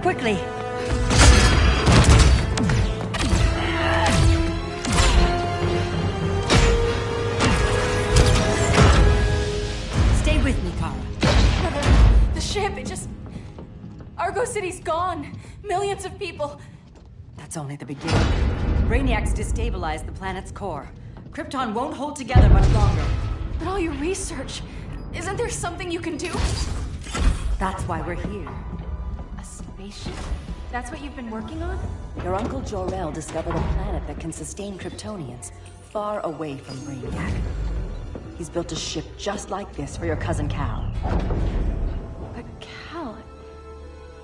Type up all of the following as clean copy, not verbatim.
quickly! Stay with me, Kara. The ship, it just... Argo City's gone. Millions of people. That's only the beginning. Brainiac's destabilized the planet's core. Krypton won't hold together much longer. But all your research, isn't there something you can do? That's why we're here. A spaceship? That's what you've been working on? Your Uncle Jor-El discovered a planet that can sustain Kryptonians, far away from Brainiac. He's built a ship just like this for your cousin Cal. But Cal...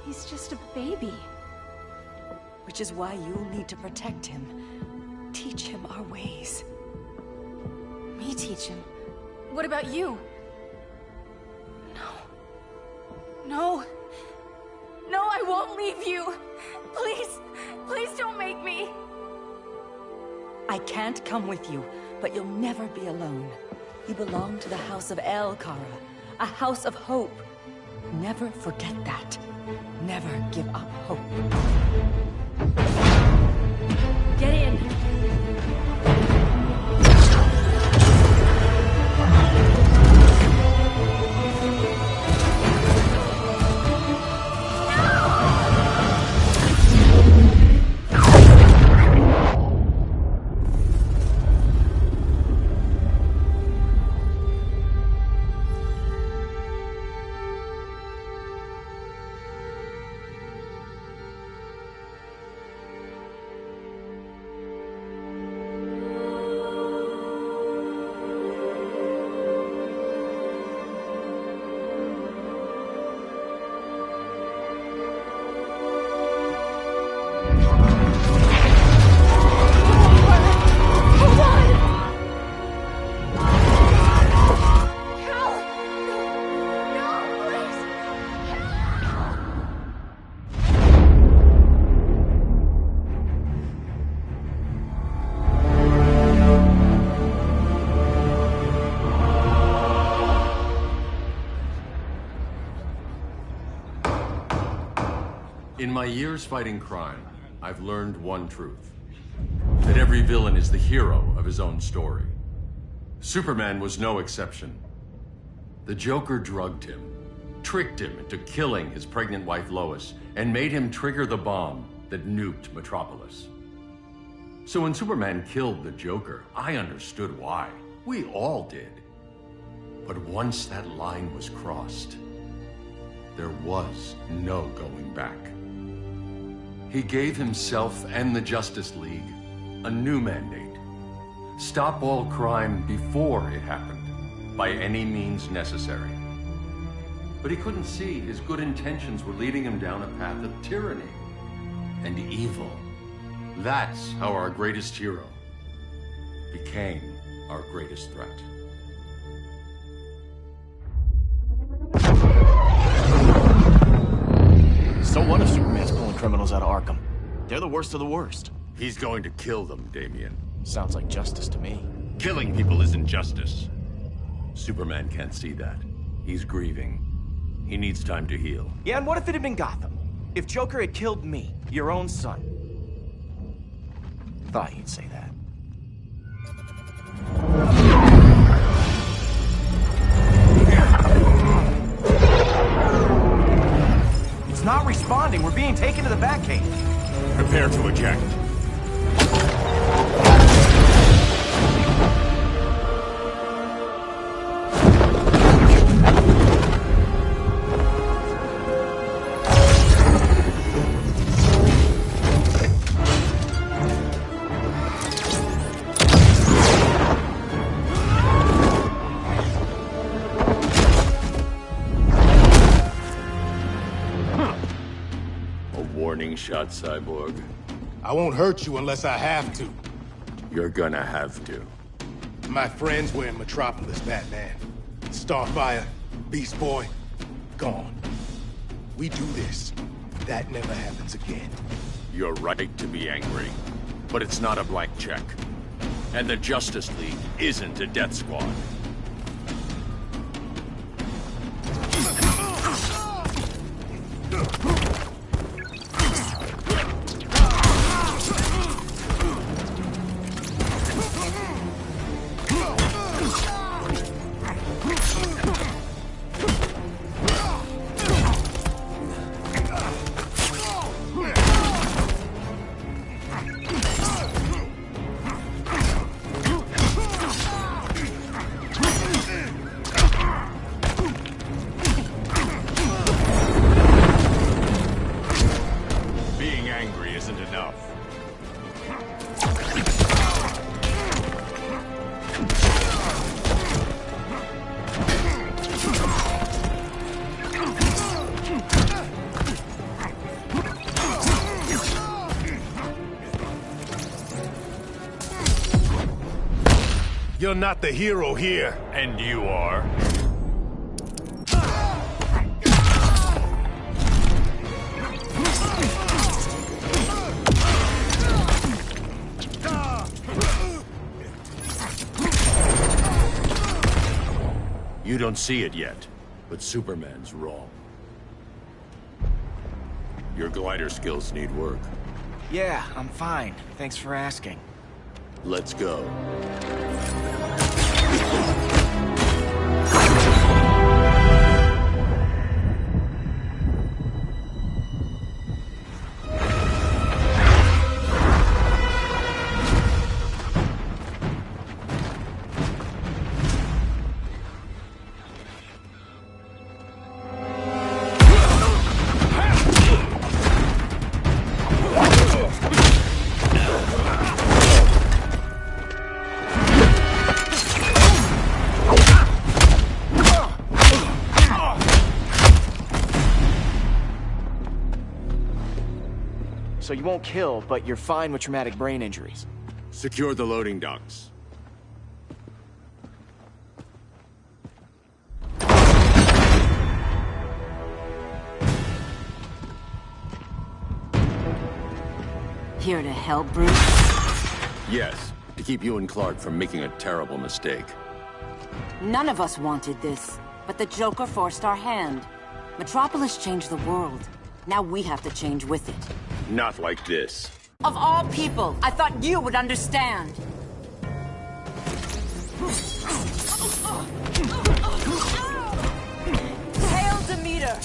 he's just a baby. Which is why you'll need to protect him. Teach him our ways. Me teach him? What about you? No. No, I won't leave you. Please, please don't make me. I can't come with you, but you'll never be alone. You belong to the House of El, Kara. A house of hope. Never forget that. Never give up hope. Get in! In my years fighting crime, I've learned one truth. That every villain is the hero of his own story. Superman was no exception. The Joker drugged him, tricked him into killing his pregnant wife Lois, and made him trigger the bomb that nuked Metropolis. So when Superman killed the Joker, I understood why. We all did. But once that line was crossed, there was no going back. He gave himself and the Justice League a new mandate. Stop all crime before it happened, by any means necessary. But he couldn't see his good intentions were leading him down a path of tyranny and evil. That's how our greatest hero became our greatest threat. So what if Superman's pulling criminals out of Arkham? They're the worst of the worst. He's going to kill them, Damian. Sounds like justice to me. Killing people isn't justice. Superman can't see that. He's grieving. He needs time to heal. Yeah, and what if it had been Gotham? If Joker had killed me, your own son? Thought you'd say that. It's not responding. We're being taken to the Batcave. Prepare to eject. Shot, Cyborg. I won't hurt you unless I have to. You're gonna have to. My friends were in Metropolis, Batman. Starfire, Beast Boy, gone. We do this. That never happens again. You're right to be angry, but it's not a blank check. And the Justice League isn't a death squad. You're not the hero here. And you are? You don't see it yet, but Superman's wrong. Your glider skills need work. Yeah, I'm fine. Thanks for asking. Let's go. So you won't kill, but you're fine with traumatic brain injuries. Secure the loading docks. Here to help, Bruce? Yes, to keep you and Clark from making a terrible mistake. None of us wanted this, but the Joker forced our hand. Metropolis changed the world. Now we have to change with it. Not like this. Of all people, I thought you would understand. Hail Demeter!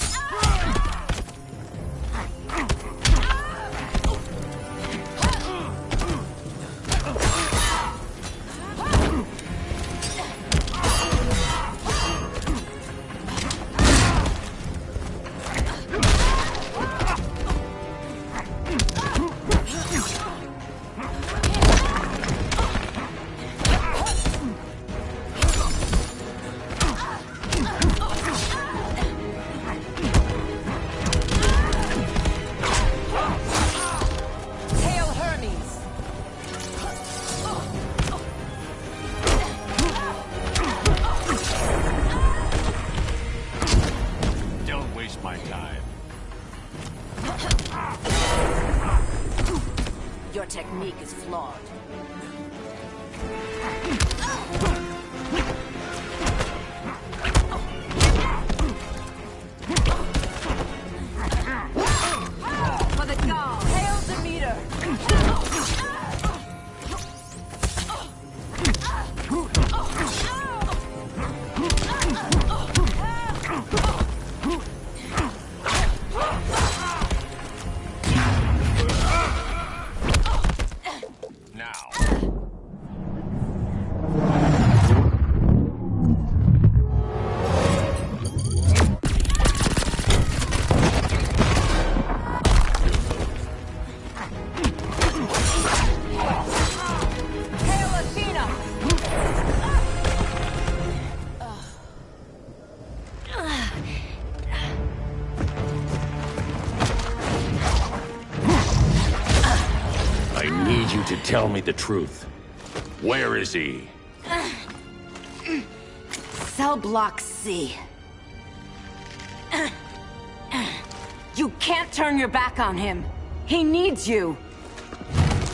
Your technique is flawed. For the gods! Hail Demeter! To tell me the truth. Where is he? Cell Block C. You can't turn your back on him. He needs you.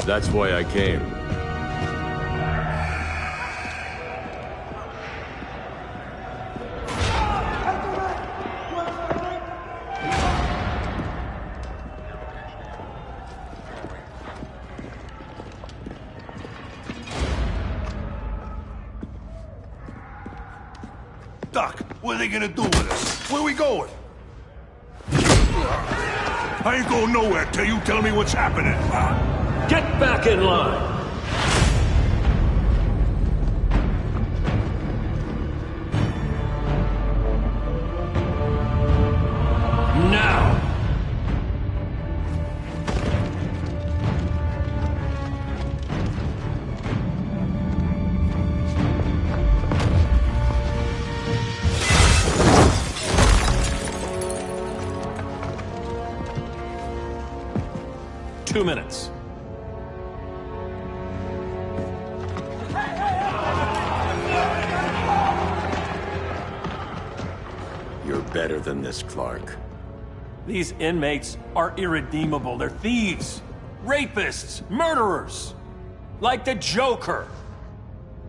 That's why I came. Doc, what are they gonna do with us? Where we going? I ain't going nowhere till you tell me what's happening. Get back in line! Now! Two minutes. better than this, Clark. These inmates are irredeemable. They're thieves, rapists, murderers. Like the Joker.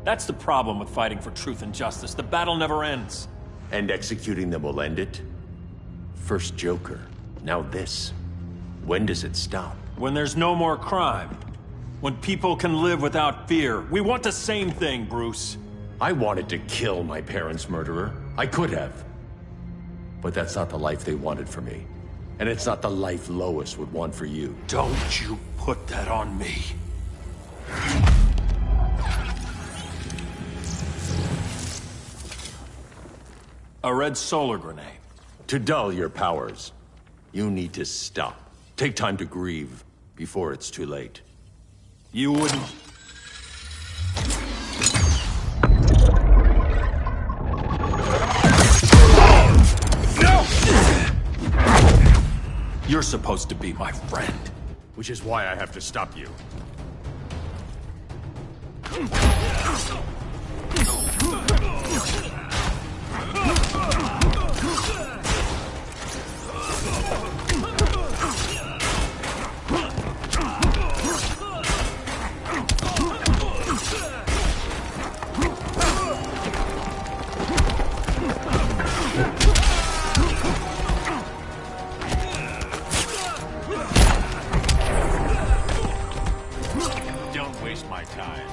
That's the problem with fighting for truth and justice. The battle never ends. And executing them will end it? First Joker, now this. When does it stop? When there's no more crime. When people can live without fear. We want the same thing, Bruce. I wanted to kill my parents' murderer. I could have. But that's not the life they wanted for me. And it's not the life Lois would want for you. Don't you put that on me. A red solar grenade. To dull your powers, you need to stop. Take time to grieve before it's too late. You wouldn't... No! You're supposed to be my friend. Which is why I have to stop you. Don't waste my time.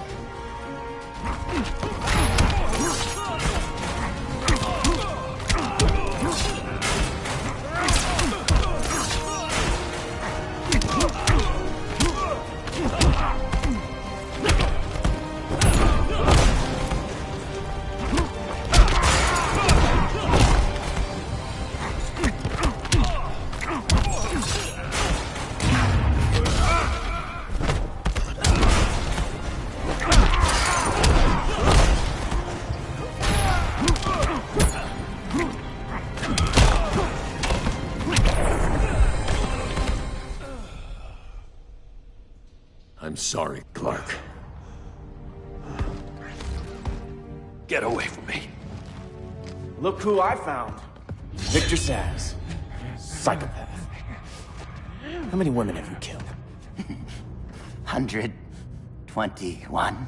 I'm sorry, Clark. Get away from me. Look who I found. Victor Zsasz. Psychopath. How many women have you killed? 121.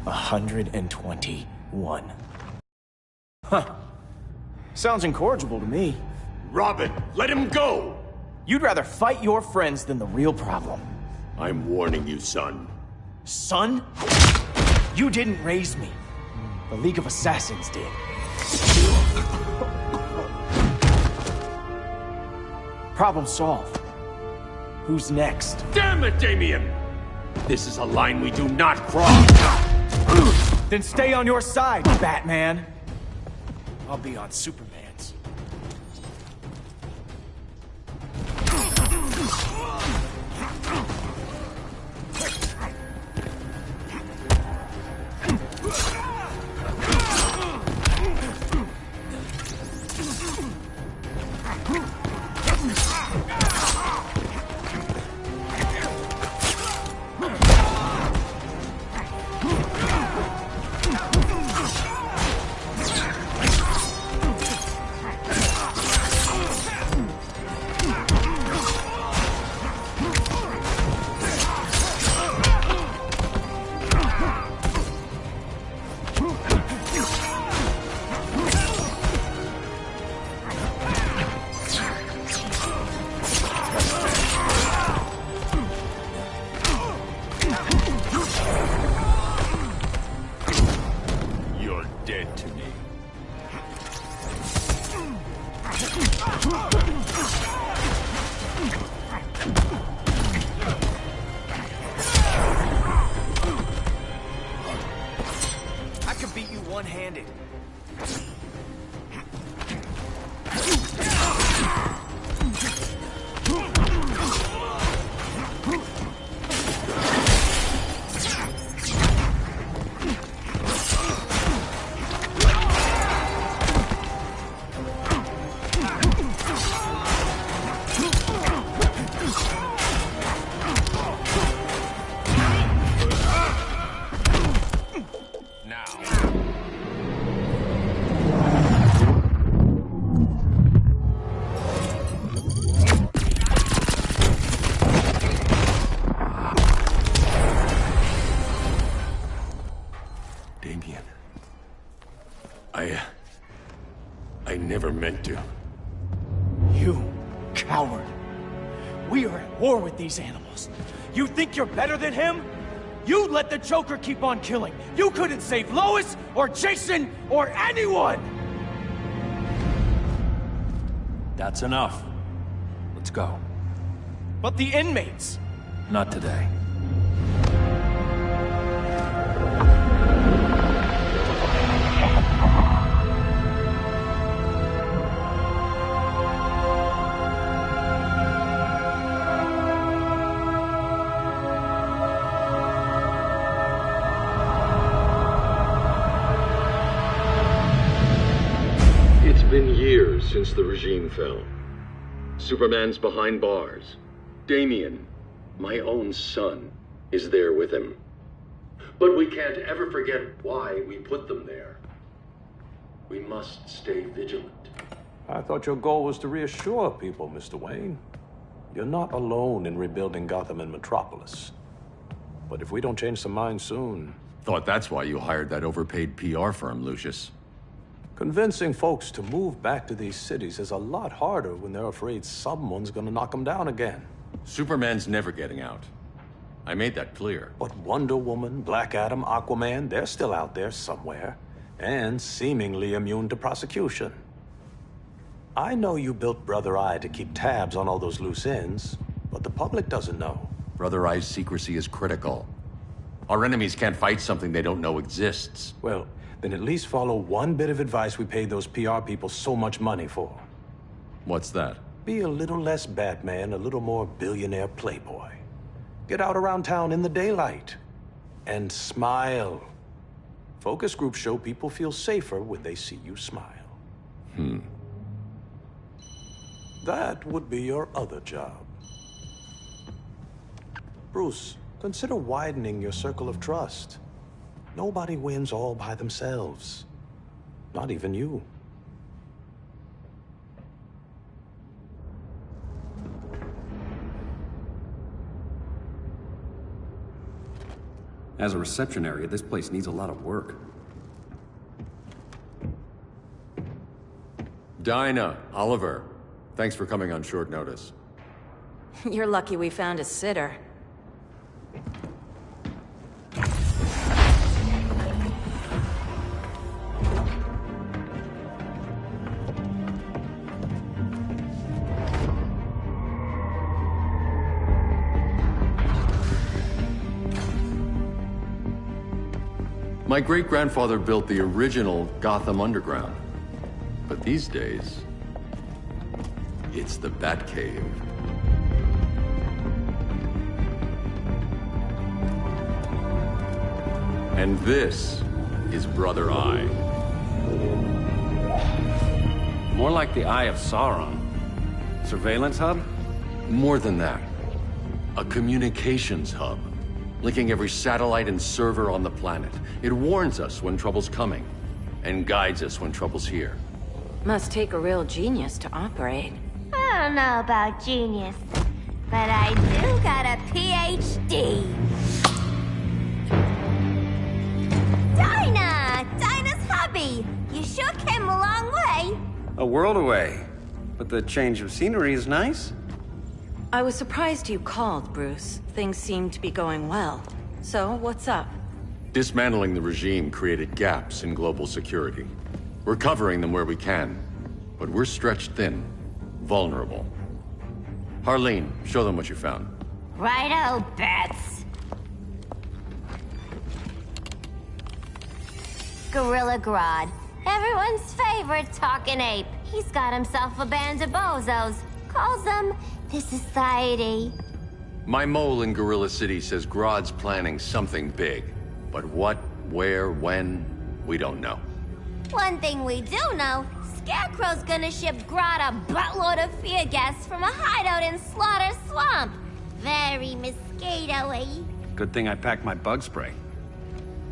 121. Huh. Sounds incorrigible to me. Robin, let him go! You'd rather fight your friends than the real problem. I'm warning you, son. Son? You didn't raise me. The League of Assassins did. Problem solved. Who's next? Damn it, Damien! This is a line we do not cross! Then stay on your side, Batman. I'll be on Superman's. never meant to. You coward. We are at war with these animals. You think you're better than him? You let the Joker keep on killing. You couldn't save Lois, or Jason, or anyone! That's enough. Let's go. But the inmates! Not today. It's been years since the regime fell. Superman's behind bars. Damian, my own son, is there with him. But we can't ever forget why we put them there. We must stay vigilant. I thought your goal was to reassure people, Mr. Wayne. You're not alone in rebuilding Gotham and Metropolis. But if we don't change some minds soon... Thought that's why you hired that overpaid PR firm, Lucius. Convincing folks to move back to these cities is a lot harder when they're afraid someone's gonna knock them down again. Superman's never getting out. I made that clear. But Wonder Woman, Black Adam, Aquaman, they're still out there somewhere. And seemingly immune to prosecution. I know you built Brother Eye to keep tabs on all those loose ends, but the public doesn't know. Brother Eye's secrecy is critical. Our enemies can't fight something they don't know exists. Well, then at least follow one bit of advice we paid those PR people so much money for. What's that? Be a little less Batman, a little more billionaire playboy. Get out around town in the daylight. And smile. Focus groups show people feel safer when they see you smile. That would be your other job. Bruce, consider widening your circle of trust. Nobody wins all by themselves. Not even you. As a reception area, this place needs a lot of work. Dinah, Oliver, thanks for coming on short notice. You're lucky we found a sitter. My great-grandfather built the original Gotham Underground. But these days, it's the Batcave. And this is Brother Eye. More like the Eye of Sauron. Surveillance hub? More than that. A communications hub. Linking every satellite and server on the planet. It warns us when trouble's coming, and guides us when trouble's here. Must take a real genius to operate. I don't know about genius, but I do got a PhD. Dinah's hubby! You sure came a long way. A world away. But the change of scenery is nice. I was surprised you called, Bruce. Things seem to be going well. So, what's up? Dismantling the regime created gaps in global security. We're covering them where we can, but we're stretched thin, vulnerable. Harleen, show them what you found. Righto, Bats. Gorilla Grodd. Everyone's favorite talking ape. He's got himself a band of bozos. Calls them the Society. My mole in Gorilla City says Grodd's planning something big. But what, where, when, we don't know. One thing we do know, Scarecrow's gonna ship Grodd a buttload of fear gas from a hideout in Slaughter Swamp. Very mosquito-y. Good thing I packed my bug spray.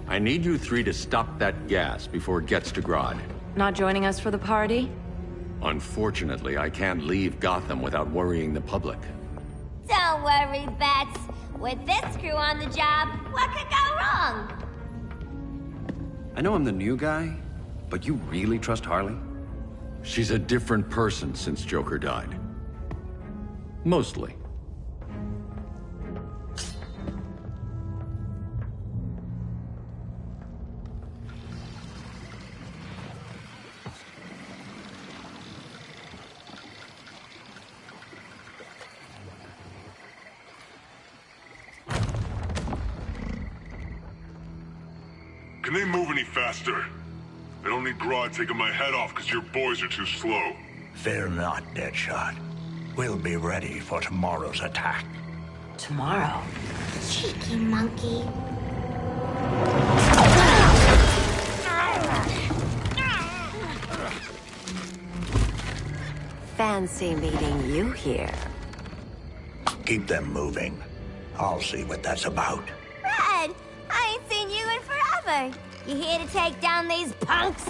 I need you three to stop that gas before it gets to Grodd. Not joining us for the party? Unfortunately, I can't leave Gotham without worrying the public. Don't worry, Bats. With this crew on the job, what could go wrong? I know I'm the new guy, but you really trust Harley? She's a different person since Joker died. Mostly. Can they move any faster? I don't need Grodd taking my head off because your boys are too slow. Fear not, Deadshot. We'll be ready for tomorrow's attack. Tomorrow? Cheeky monkey. Fancy meeting you here. Keep them moving. I'll see what that's about. Red, I ain't seen you in forever. You here to take down these punks?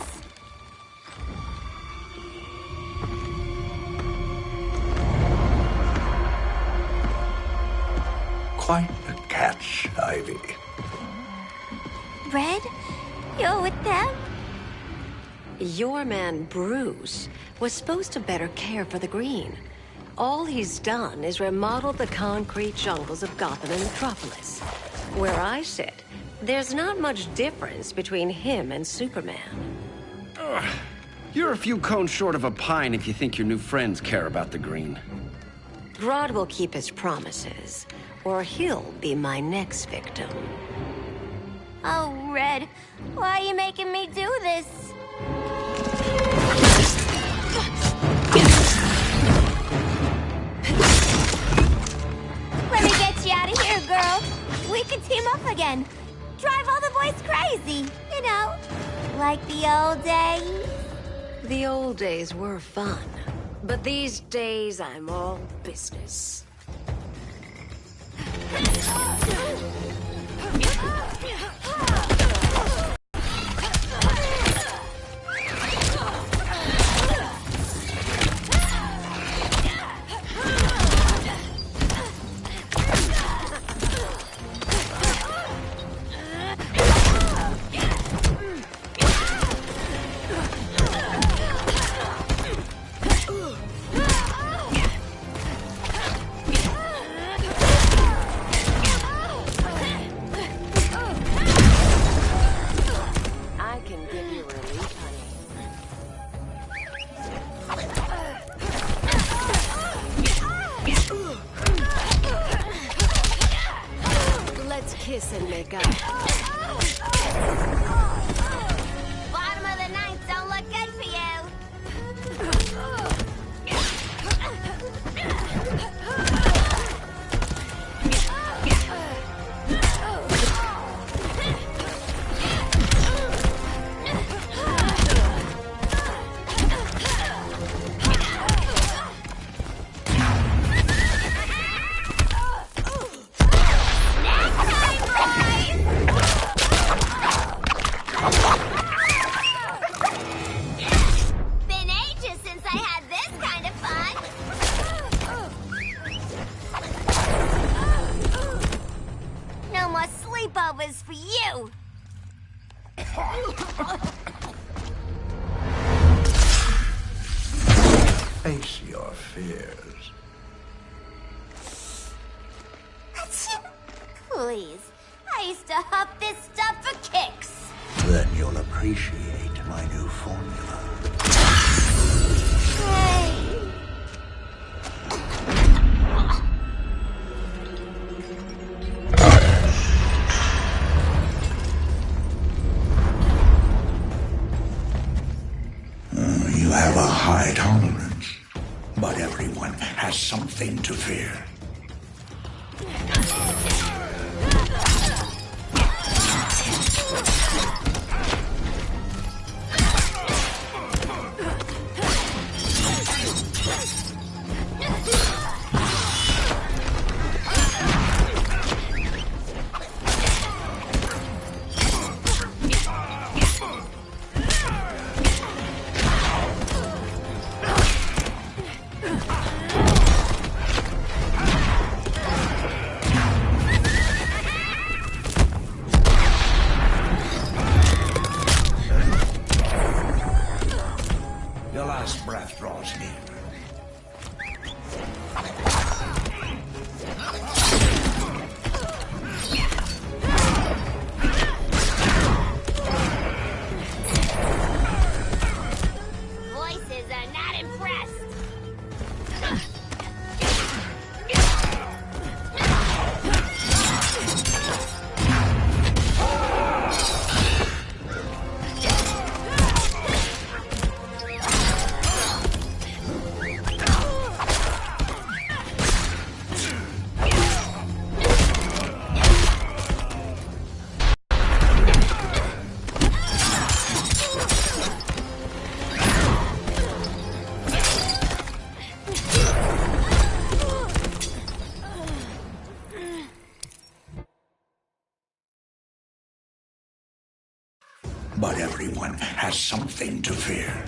Quite the catch, Ivy. Red, you're with them? Your man, Bruce, was supposed to better care for the Green. All he's done is remodel the concrete jungles of Gotham and Metropolis. Where I sit, there's not much difference between him and Superman. You're a few cones short of a pine if you think your new friends care about the Green. Grodd will keep his promises, or he'll be my next victim. Oh, Red, why are you making me do this? Let me get you out of here, girl. We can team up again. Drive all the boys crazy, you know, like the old days. The old days were fun, but these days I'm all business. Kiss and make up. Bottom of the ninth don't look good for you. Sleepovers for you! Face your fears. Please, I used to huff this stuff for kicks. Then you'll appreciate my new formula. Hey. You have a high tolerance, but everyone has something to fear. but everyone has something to fear.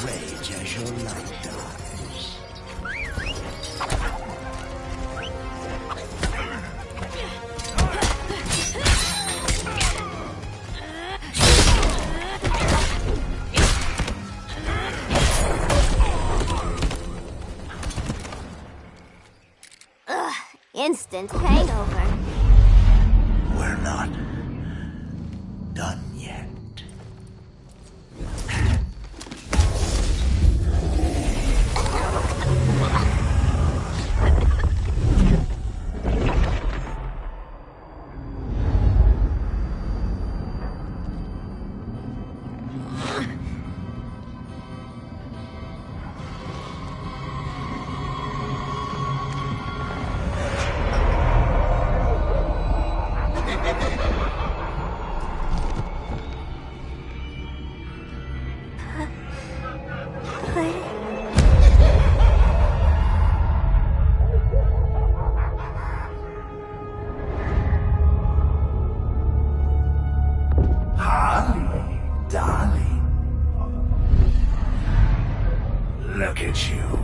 Rage as your light dies. Ugh, instant hangover. We're not done yet. Harley, darling. Look at you.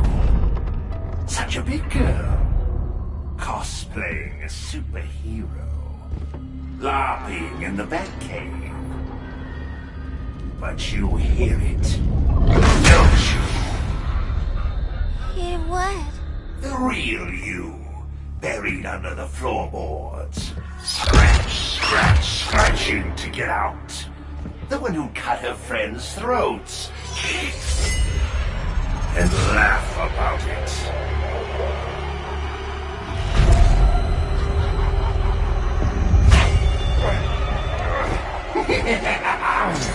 Such a big girl. Cosplaying a superhero. LARPing in the Batcave. But you hear it, don't you? Hear what? The real you, buried under the floorboards. Scratching to get out. The one who cut her friends' throats. And laugh about it.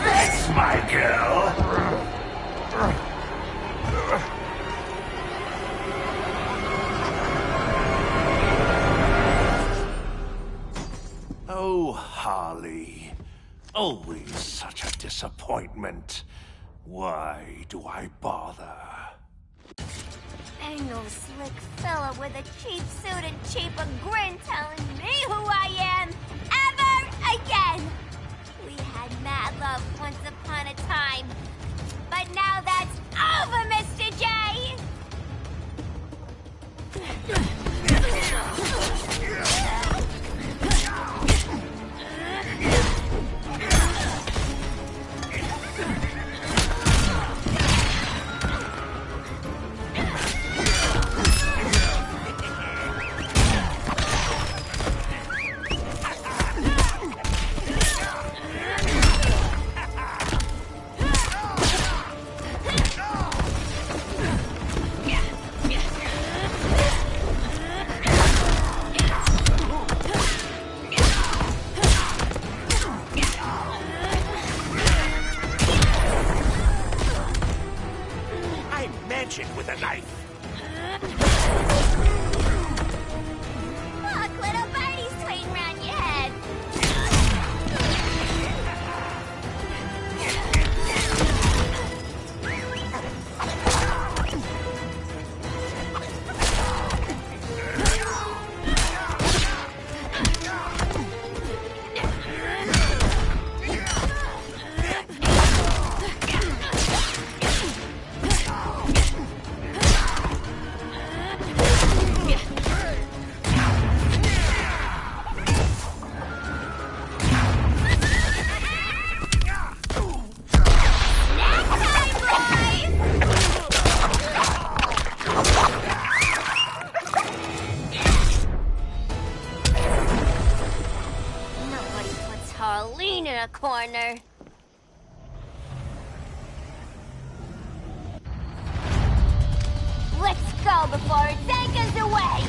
That's my girl. Oh, Harley. Always such a disappointment. Why do I bother? Ain't no slick fella with a cheap suit and cheaper grin telling me who I am ever again. We had mad love once upon a time, but now that's over, Mr. J. a corner. Let's go before it takes us away!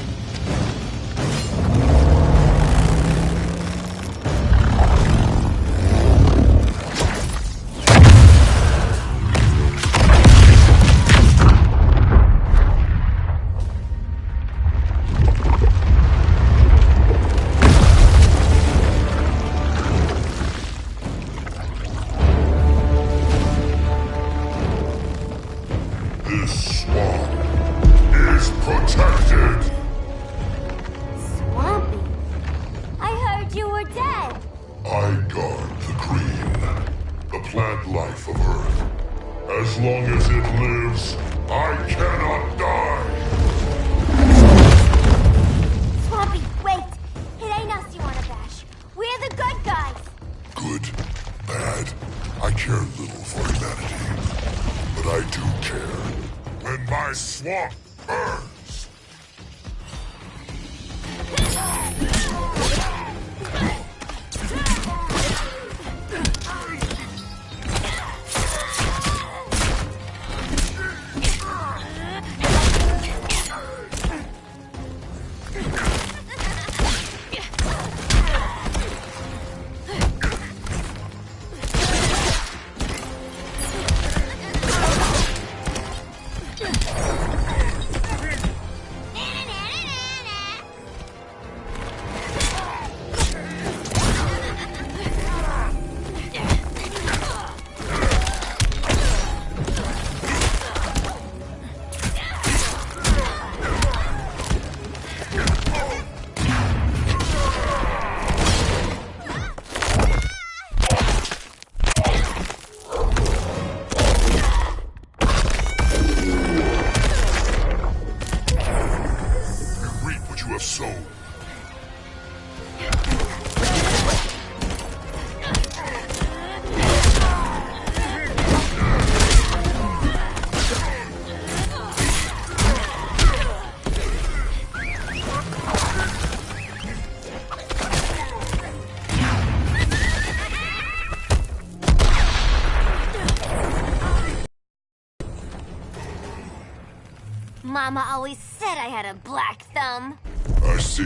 Mama always said I had a black thumb. I see.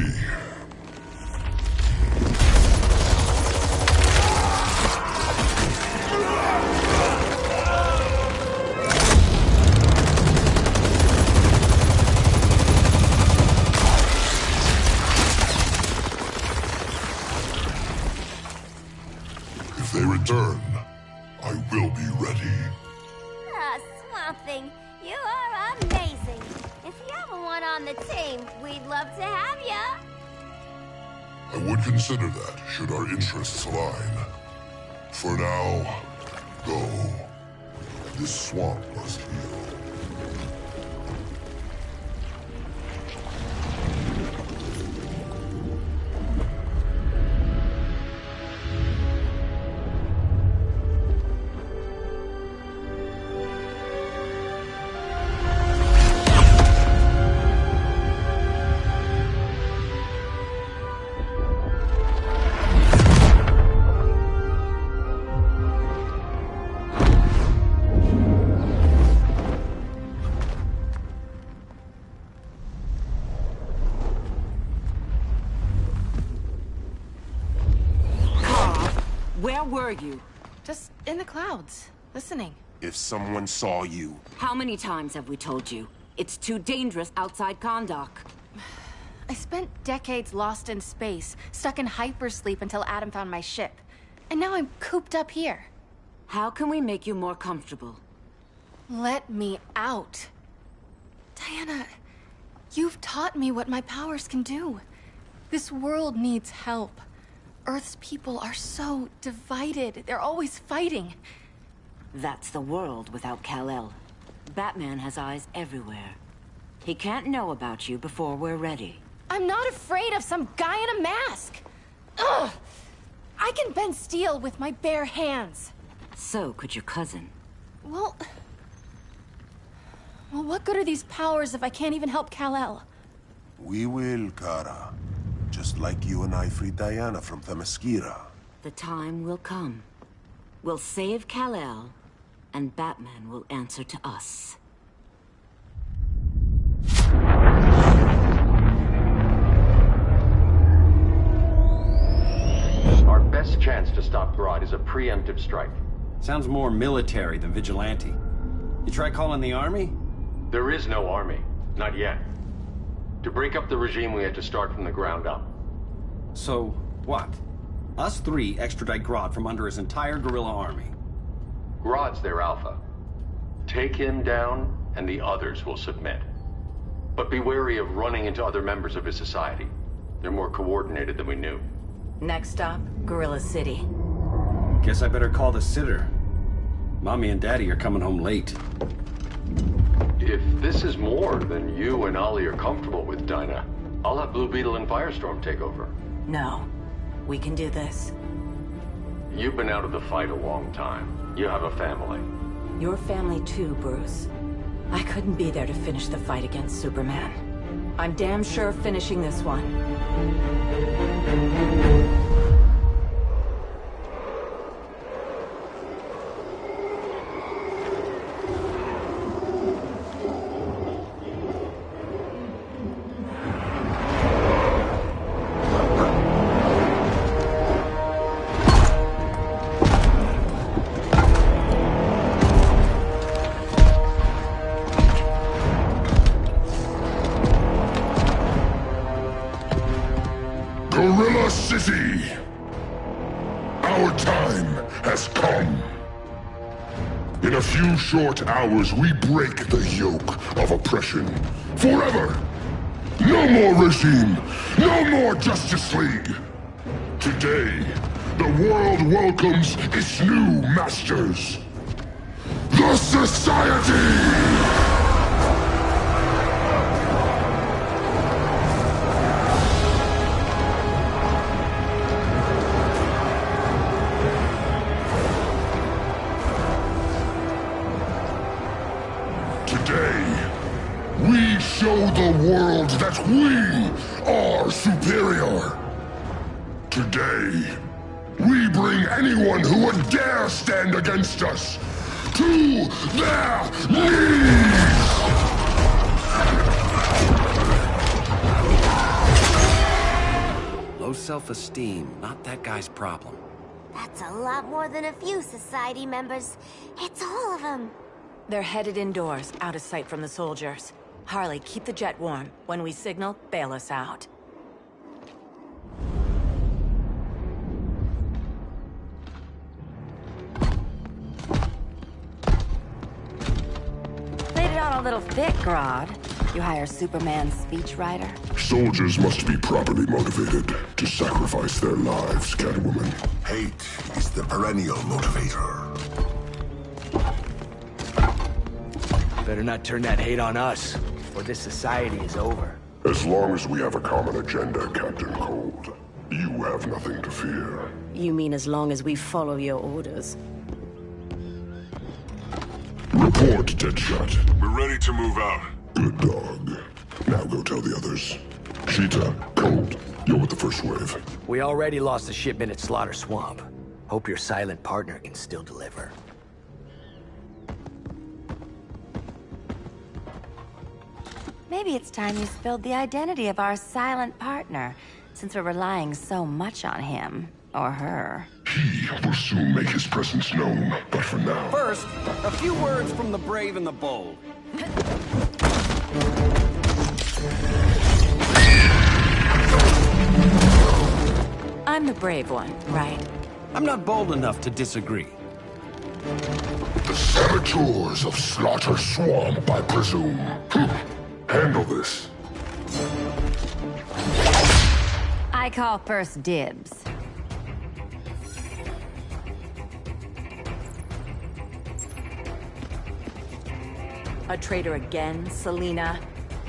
If they return, I will be ready. Ah, Swamp Thing, you are amazing. If you ever want on the team, we'd love to have ya. I would consider that, should our interests align. For now, go. This swamp must heal. Where were you? Just in the clouds, listening. If someone saw you... How many times have we told you? It's too dangerous outside Kahndaq. I spent decades lost in space, stuck in hypersleep until Adam found my ship. And now I'm cooped up here. How can we make you more comfortable? Let me out. Diana, you've taught me what my powers can do. This world needs help. Earth's people are so divided. They're always fighting. That's the world without Kal-El. Batman has eyes everywhere. He can't know about you before we're ready. I'm not afraid of some guy in a mask. Ugh! I can bend steel with my bare hands. So could your cousin. Well, what good are these powers if I can't even help Kal-El? We will, Kara. Just like you and I freed Diana from Themyscira. The time will come. We'll save Kal-El, and Batman will answer to us. Our best chance to stop Grodd is a preemptive strike. Sounds more military than vigilante. You try calling the army? There is no army. Not yet. To break up the regime, we had to start from the ground up. So, what? Us three extradite Grodd from under his entire guerrilla army. Grodd's their alpha. Take him down, and the others will submit. But be wary of running into other members of his society. They're more coordinated than we knew. Next stop, Gorilla City. Guess I better call the sitter. Mommy and Daddy are coming home late. If this is more than you and Ollie are comfortable with, Dinah, I'll have Blue Beetle and Firestorm take over. No. We can do this. You've been out of the fight a long time. You have a family. Your family too, Bruce. I couldn't be there to finish the fight against Superman. I'm damn sure finishing this one. Gorilla City! Our time has come. In a few short hours, we break the yoke of oppression. Forever! No more regime! No more Justice League! Today, the world welcomes its new masters. The Society! We show the world that we are superior. Today, we bring anyone who would dare stand against us to their knees! Low self-esteem, not that guy's problem. That's a lot more than a few Society members. It's all of them. They're headed indoors, out of sight from the soldiers. Harley, keep the jet warm. When we signal, bail us out. Played it on a little thick, Grodd. You hire Superman's speechwriter? Soldiers must be properly motivated to sacrifice their lives, Catwoman. Hate is the perennial motivator. Better not turn that hate on us, or this society is over. As long as we have a common agenda, Captain Cold, you have nothing to fear. You mean as long as we follow your orders? Report, Deadshot. We're ready to move out. Good dog. Now go tell the others. Cheetah, Cold, you're with the first wave. We already lost a shipment at Slaughter Swamp. Hope your silent partner can still deliver. Maybe it's time you spilled the identity of our silent partner, since we're relying so much on him. Or her. He will soon make his presence known, but for now... First, a few words from the brave and the bold. I'm the brave one, right? I'm not bold enough to disagree. The saboteurs of Slaughter Swamp, I presume. Handle this. I call first dibs. A traitor again, Selina?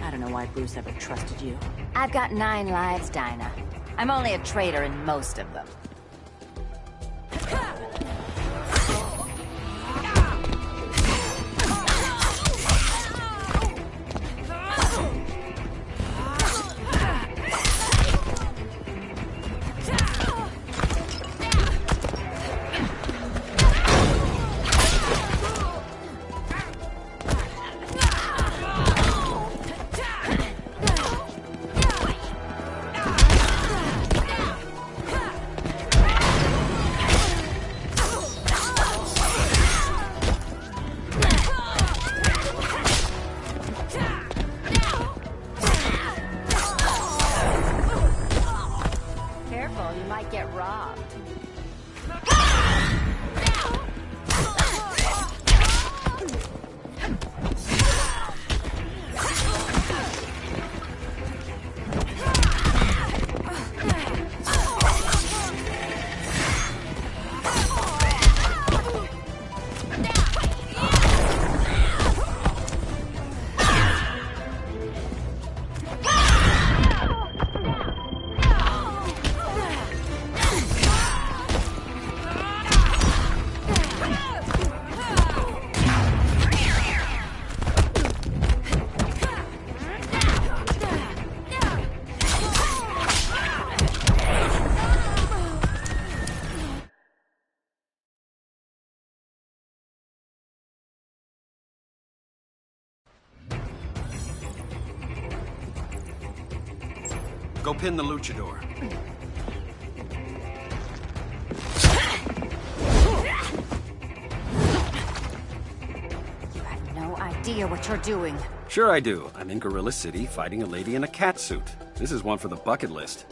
I don't know why Bruce ever trusted you. I've got 9 lives, Dinah. I'm only a traitor in most of them. Go pin the luchador. You have no idea what you're doing. Sure I do. I'm in Gorilla City fighting a lady in a cat suit. This is one for the bucket list.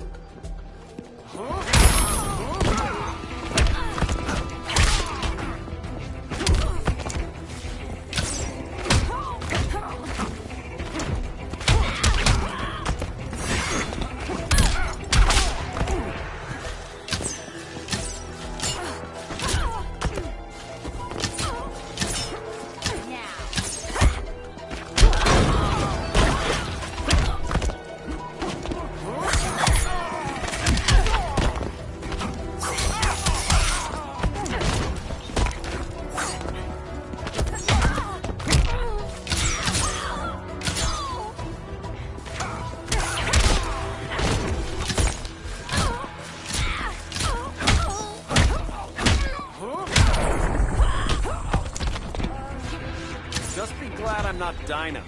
Just be glad I'm not Dinah.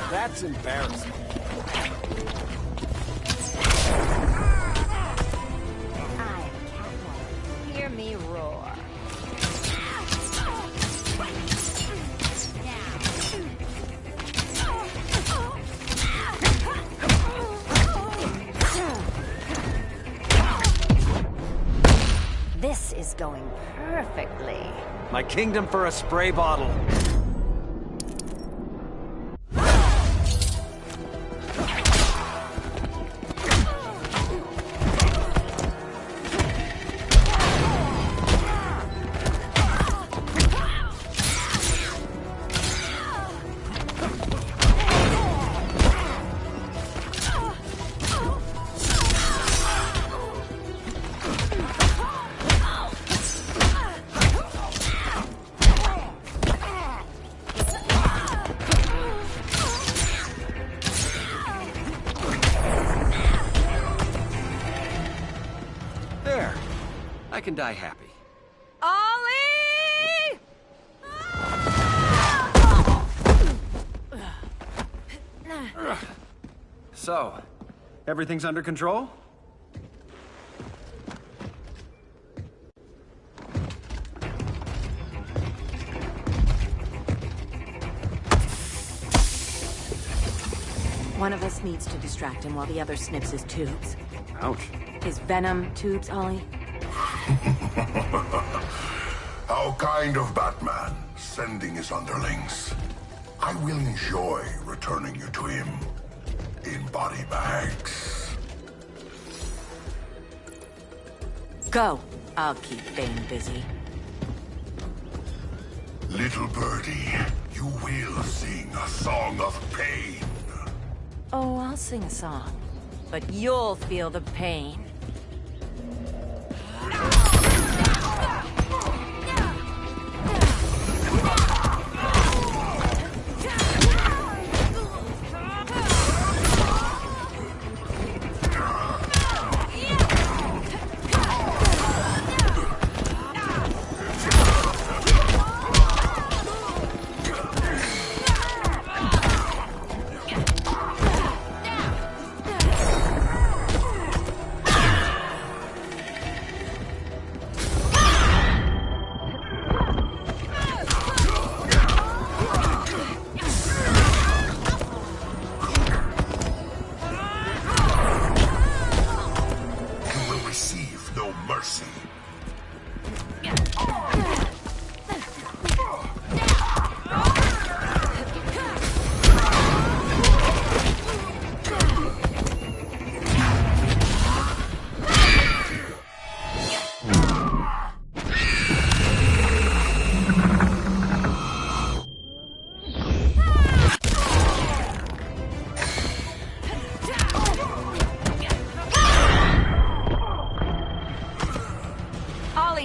That's embarrassing. I am Catwoman. Hear me roar. This is going perfectly. My kingdom for a spray bottle. There. I can die happy. Ollie! So, everything's under control? One of us needs to distract him while the other snips his tubes. Ouch. His venom tubes, Ollie? How kind of Batman, sending his underlings. I will enjoy returning you to him in body bags. Go. I'll keep Bane busy. Little birdie, you will sing a song of pain. Oh, I'll sing a song. But you'll feel the pain.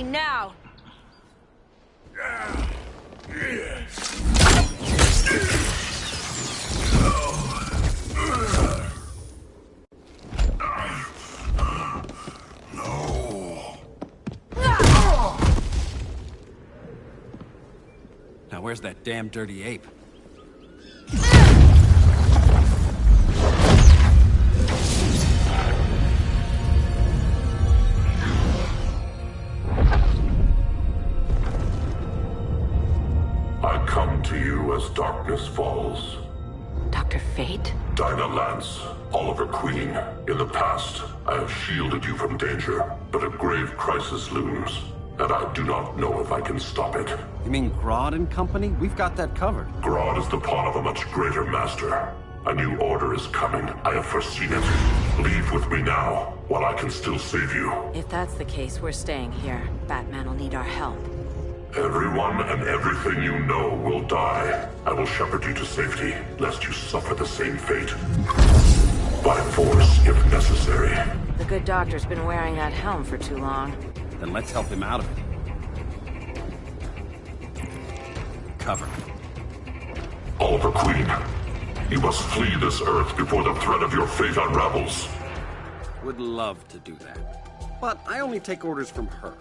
Now! No. where's that damn dirty ape? I come to you as darkness falls. Dr. Fate? Dinah Lance, Oliver Queen. In the past, I have shielded you from danger, but a grave crisis looms, and I do not know if I can stop it. You mean Grodd and company? We've got that covered. Grodd is the pawn of a much greater master. A new order is coming. I have foreseen it. Leave with me now, while I can still save you. If that's the case, we're staying here. Batman will need our help. Everyone and everything you know will die. I will shepherd you to safety, lest you suffer the same fate. By force, if necessary. The good doctor's been wearing that helm for too long. Then let's help him out of it. Cover. Oliver Queen, you must flee this Earth before the threat of your fate unravels. Would love to do that. But I only take orders from her.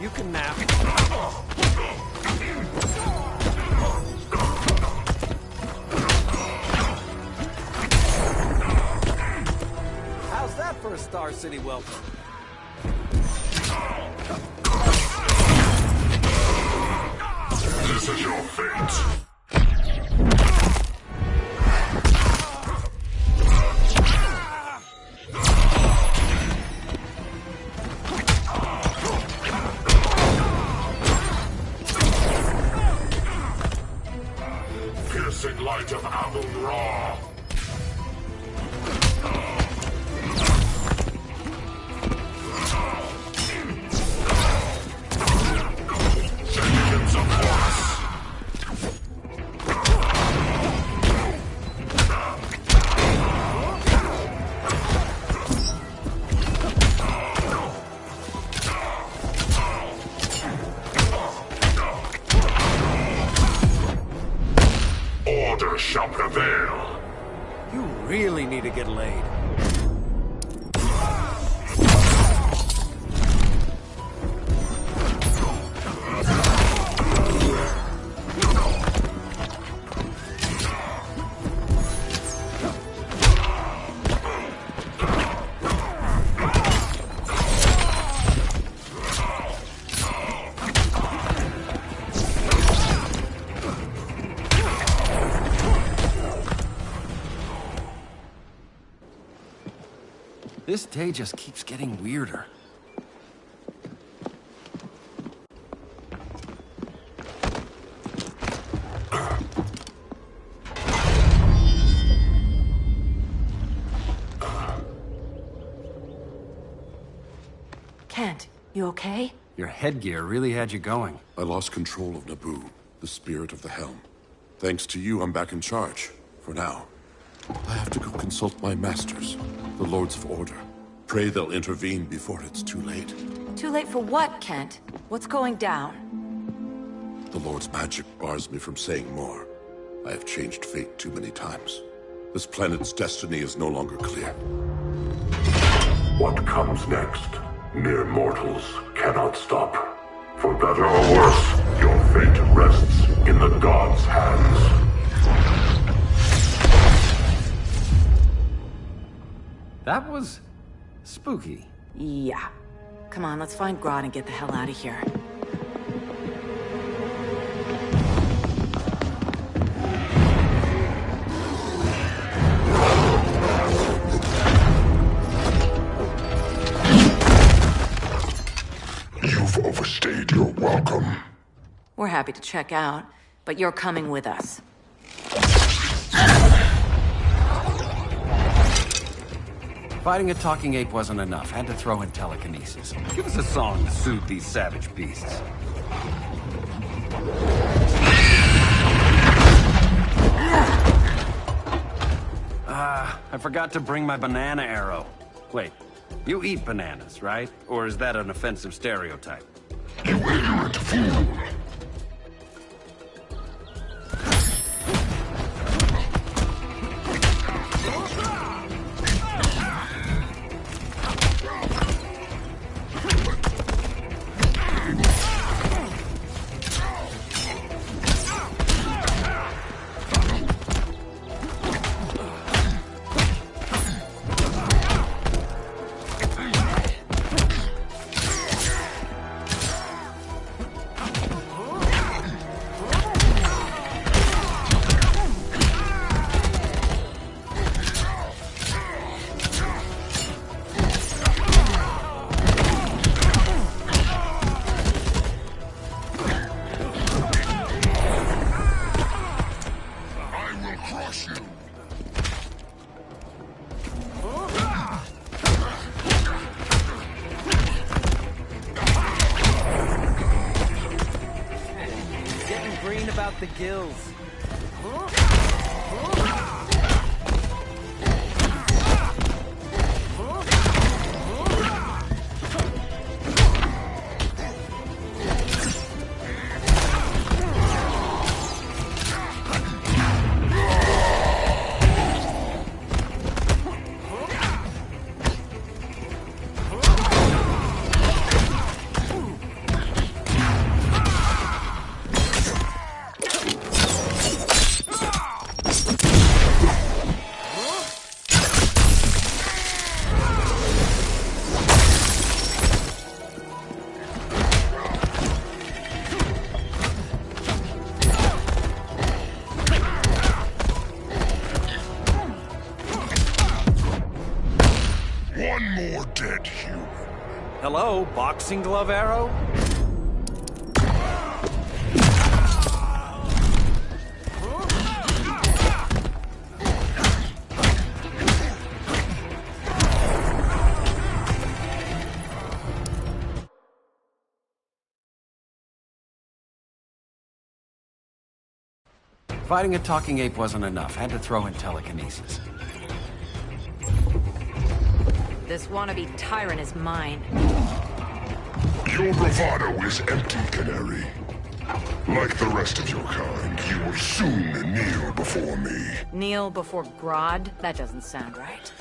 You can nap. How's that for a Star City welcome? This is your fate. Light of Amun-Ra. Vengeance of Horus. Order shall prevail. You really need to get laid. This day just keeps getting weirder. Kent, you okay? Your headgear really had you going. I lost control of Naboo, the spirit of the helm. Thanks to you, I'm back in charge. For now. I have to go consult my masters, the Lords of Order. Pray they'll intervene before it's too late. Too late for what, Kent? What's going down? The Lord's magic bars me from saying more. I have changed fate too many times. This planet's destiny is no longer clear. What comes next, mere mortals cannot stop. For better or worse, your fate rests in the gods' hands. That was spooky. Yeah. Come on, let's find Grodd and get the hell out of here. You've overstayed your welcome. We're happy to check out, but you're coming with us. Fighting a talking ape wasn't enough. Had to throw in telekinesis. Give us a song to soothe these savage beasts. I forgot to bring my banana arrow. Wait, you eat bananas, right? Or is that an offensive stereotype? You ignorant fool! The gills. Hello, boxing glove arrow? Fighting a talking ape wasn't enough. Had to throw in telekinesis. This wannabe tyrant is mine. Your bravado is empty, Canary. Like the rest of your kind, you will soon kneel before me. Kneel before Grodd? That doesn't sound right.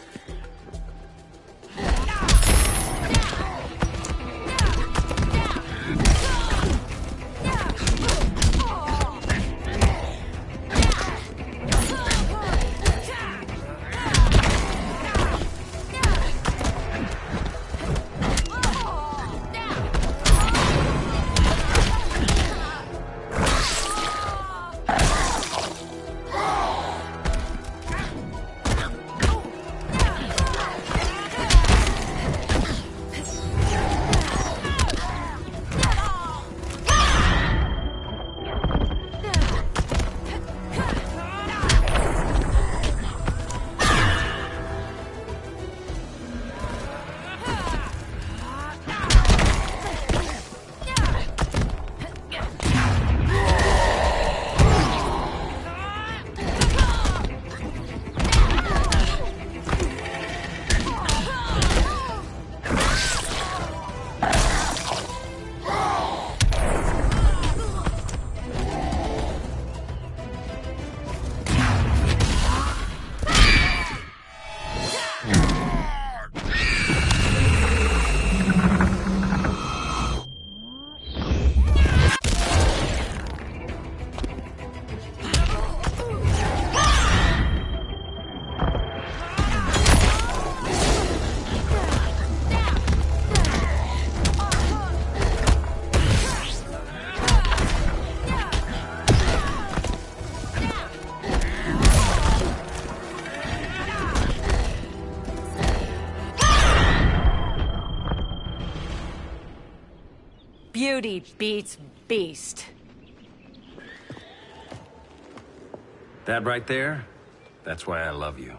Beauty beats beast. That right there, that's why I love you.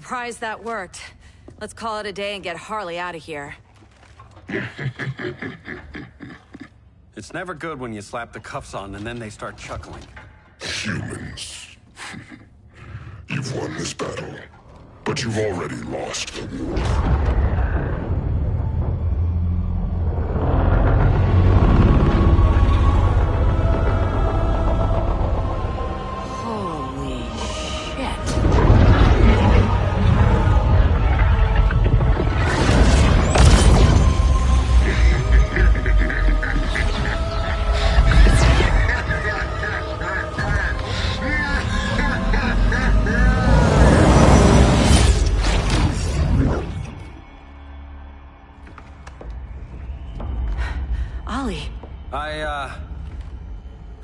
surprised that worked. Let's call it a day and get Harley out of here. It's never good when you slap the cuffs on and then they start chuckling. Humans. You've won this battle, but you've already lost the war.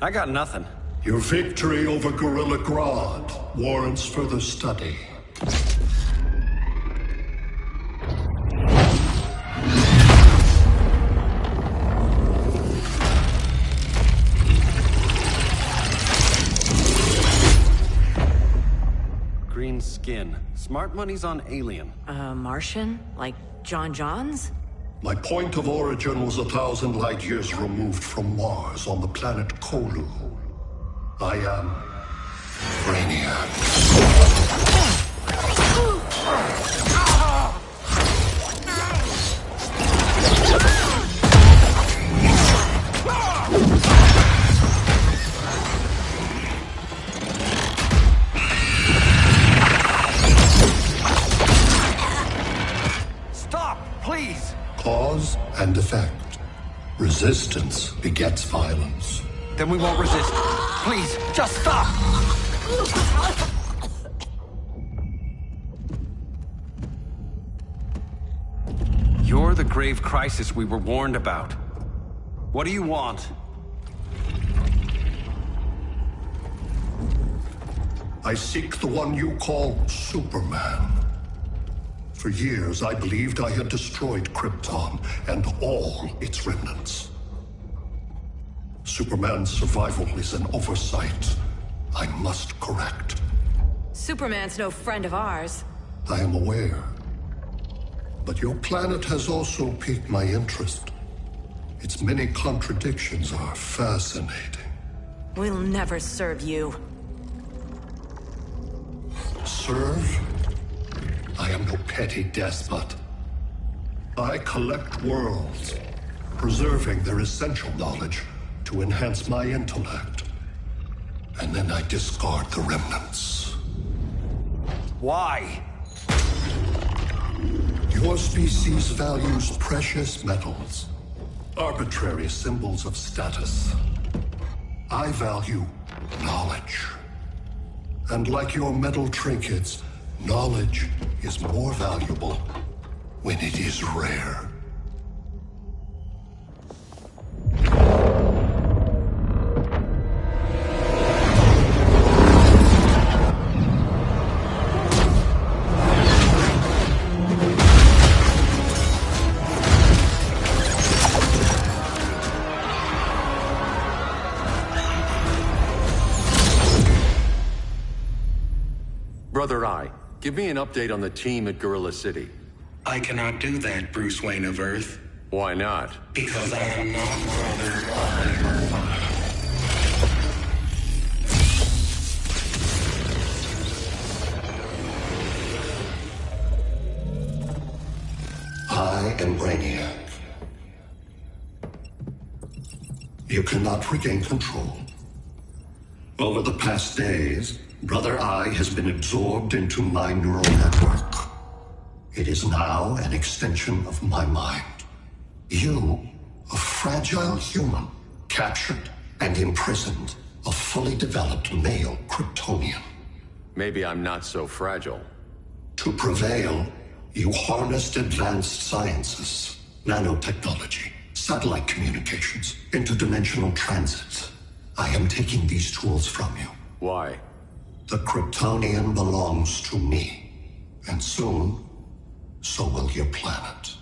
I got nothing. Your victory over Gorilla Grodd warrants further study. Green skin. Smart money's on alien. Martian? Like John Johns? My point of origin was 1,000 light years removed from Mars on the planet Kolu. I am Brainiac. Stop, please! Cause and effect. Resistance begets violence. Then we won't resist. Please, just stop! You're the grave crisis we were warned about. What do you want? I seek the one you call Superman. For years, I believed I had destroyed Krypton and all its remnants. Superman's survival is an oversight I must correct. Superman's no friend of ours. I am aware. But your planet has also piqued my interest. Its many contradictions are fascinating. We'll never serve you. Serve? I am no petty despot. I collect worlds, preserving their essential knowledge to enhance my intellect. And then I discard the remnants. Why? Your species values precious metals, arbitrary symbols of status. I value knowledge. And like your metal trinkets, knowledge is more valuable when it is rare. Brother Eye, give me an update on the team at Gorilla City. I cannot do that, Bruce Wayne of Earth. Why not? Because I am not Brother Eye. I am Brainiac. You cannot regain control. Over the past days, Brother Eye has been absorbed into my neural network. It is now an extension of my mind. You, a fragile human, captured and imprisoned a fully developed male Kryptonian. Maybe I'm not so fragile. To prevail, you harnessed advanced sciences, nanotechnology, satellite communications, interdimensional transit. I am taking these tools from you. Why? The Kryptonian belongs to me. And soon, so will your planet.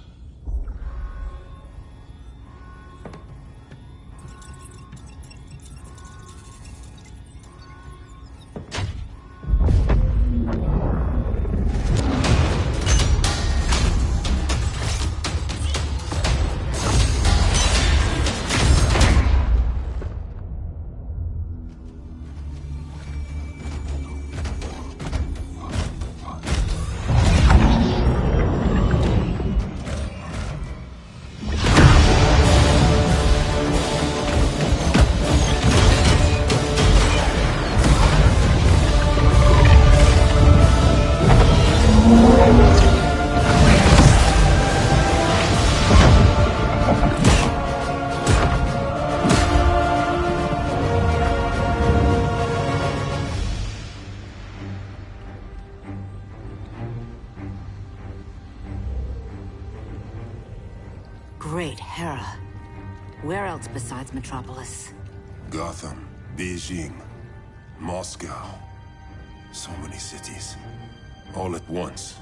Great Hera. Where else besides Metropolis? Gotham, Beijing, Moscow. So many cities. All at once.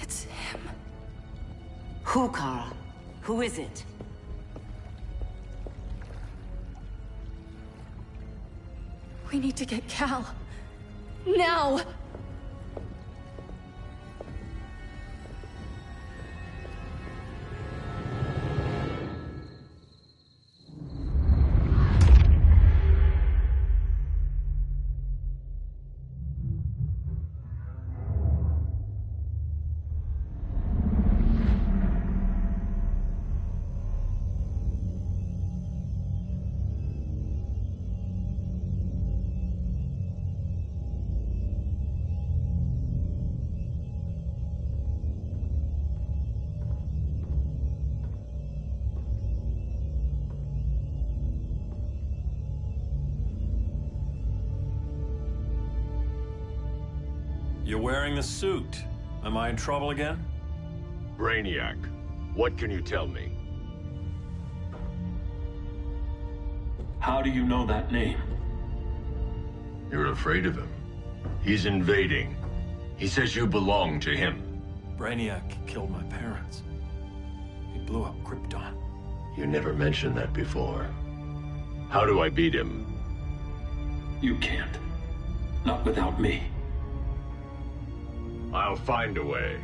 It's him. Who, Kara? Who is it? We need to get Cal. Now! You're wearing the suit. Am I in trouble again? Brainiac, what can you tell me? How do you know that name? You're afraid of him. He's invading. He says you belong to him. Brainiac killed my parents. He blew up Krypton. You never mentioned that before. How do I beat him? You can't. Not without me. I'll find a way.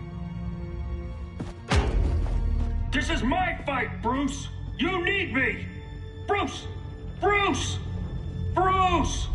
This is my fight, Bruce! You need me! Bruce! Bruce! Bruce!